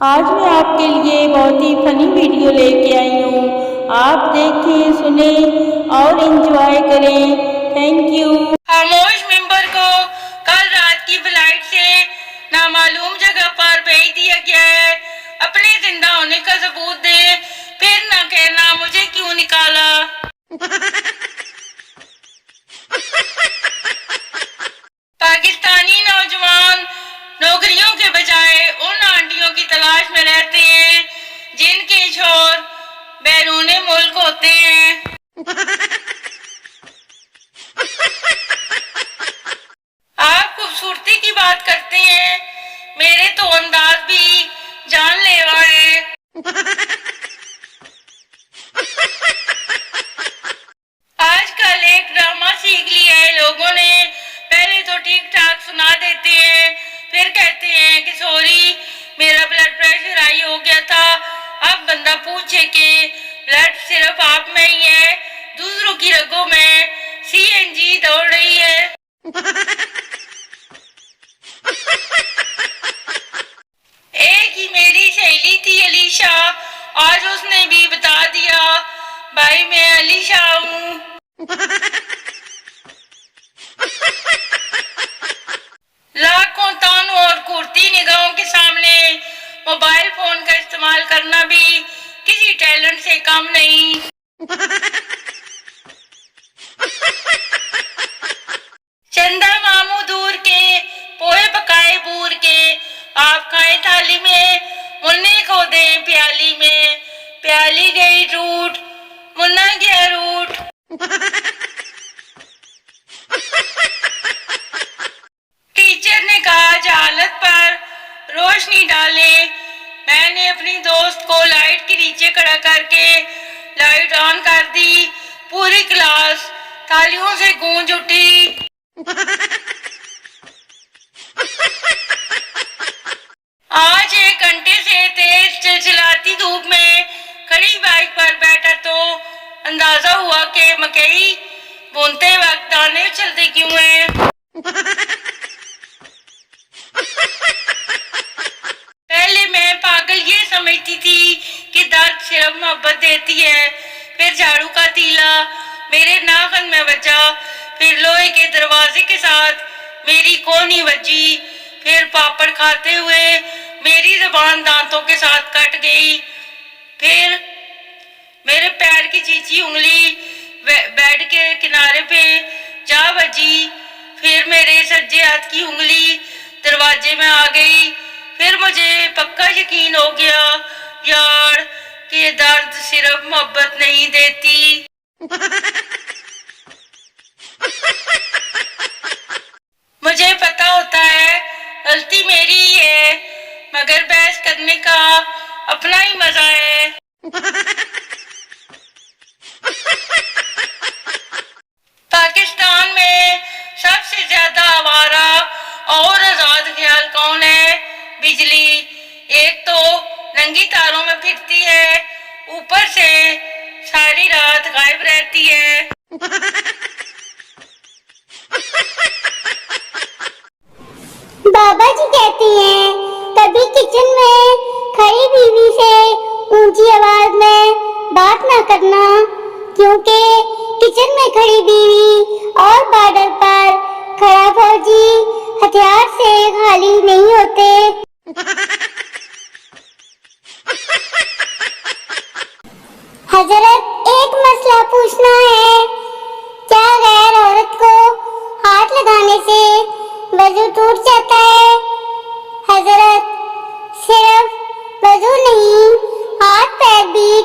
آج میں آپ کے لیے بہت ہی فنی ویڈیو لے کے آئی ہوں، آپ دیکھیں، سنیں اور انجوائے کریں۔ Thank you. خاموش ممبر کو کل رات کی فلائٹ سے نامعلوم جگہ پر بھیج دیا گیا ہے۔ اپنے زندہ ہونے کا ثبوت دے، پھر نہ کہنا مجھے کیوں نکالا۔ پاکستانی نوجوان نوکریوں کے بجائے ان آنٹیوں کی تلاش میں رہتے ہیں جن کے شوہر بیرون ملک ہوتے ہیں۔ آپ خوبصورتی کی بات کرتے ہیں، میرے تو انداز بھی جان لیوا ہے۔ آج کل ایک ڈرامہ سیکھ لیا ہے لوگوں نے، پہلے تو ٹھیک ٹھاک سنا دیتے ہیں، پھر کہتے ہیں کہ سوری میرا بلڈ پریشر ہائی ہو گیا تھا۔ اب بندہ پوچھے کہ بلڈ صرف آپ میں ہی ہے، دوسروں کی رگوں میں سی این جی دوڑ رہی ہے۔ ایک ہی میری سہیلی تھی علیشا، آج اس نے بھی بتا دیا بھائی میں علیشا ہوں۔ لاکھوں تانوں اور کرتی نگاہوں کے سامنے موبائل فون کا استعمال کرنا بھی کسی ٹیلنٹ سے کم نہیں۔ چندہ ماموں دور کے پوہے پکائے بور کے، آپ کھائیں تھالی میں منہ کھو دیں پیالی میں، پیالی گئی ٹوٹ منا گیا روٹ۔ ٹیچر نے کہا جہالت پر روشنی ڈالیں، میں نے اپنی دوست کو لائٹ کے نیچے کھڑا کر کے لائٹ آن کر دی، پوری کلاس تالیوں سے گونج اٹھی۔ آج 1 گھنٹے سے تیز چلچلاتی دھوپ میں کھڑی بائک پر بیٹھا تو اندازہ ہوا کہ مکئی بونتے وقت دانے اچھلتے کیوں ہیں۔ پہلے میں پاگل یہ سمجھتی تھی کہ درد صرف محبت دیتی ہے، پھر جھاڑو کا تیلا میرے ناخن میں بجا، پھر لوہے کے دروازے کے ساتھ میری کونی بجی، پھر پاپڑ کھاتے ہوئے میری زبان دانتوں کے ساتھ کٹ گئی، پھر میرے پیر کی چیچی انگلی بیڈ کے کنارے پہ جا بجی، پھر میرے سجے ہاتھ کی انگلی دروازے میں آ گئی، پھر مجھے پکا یقین ہو گیا یار کہ درد صرف محبت نہیں دیتی۔ مجھے پتا ہوتا ہے غلطی میری ہی ہے، مگر بحث کرنے کا اپنا ہی مزہ ہے۔ پاکستان میں سب سے زیادہ آوارہ اور آزاد خیال کون ہے؟ بجلی۔ ایک تو ننگی تاروں میں پھرتی ہے، اوپر سے ساری رات غائب رہتی ہے۔ بابا جی کہتے ہیں کبھی کچن میں کھڑی بیوی سے اونچی آواز میں بات نہ کرنا، کیونکہ کچن میں کھڑی بیوی اور بارڈر پر کھڑا فوجی ہتھیار سے خالی نہیں ہوتے۔ حضرت ایک مسئلہ پوچھنا ہے، کیا غیر عورت کو ہاتھ لگانے سے وضو ٹوٹ جاتا ہے؟ حضرت صرف وضو نہیں، ہاتھ پیر بھی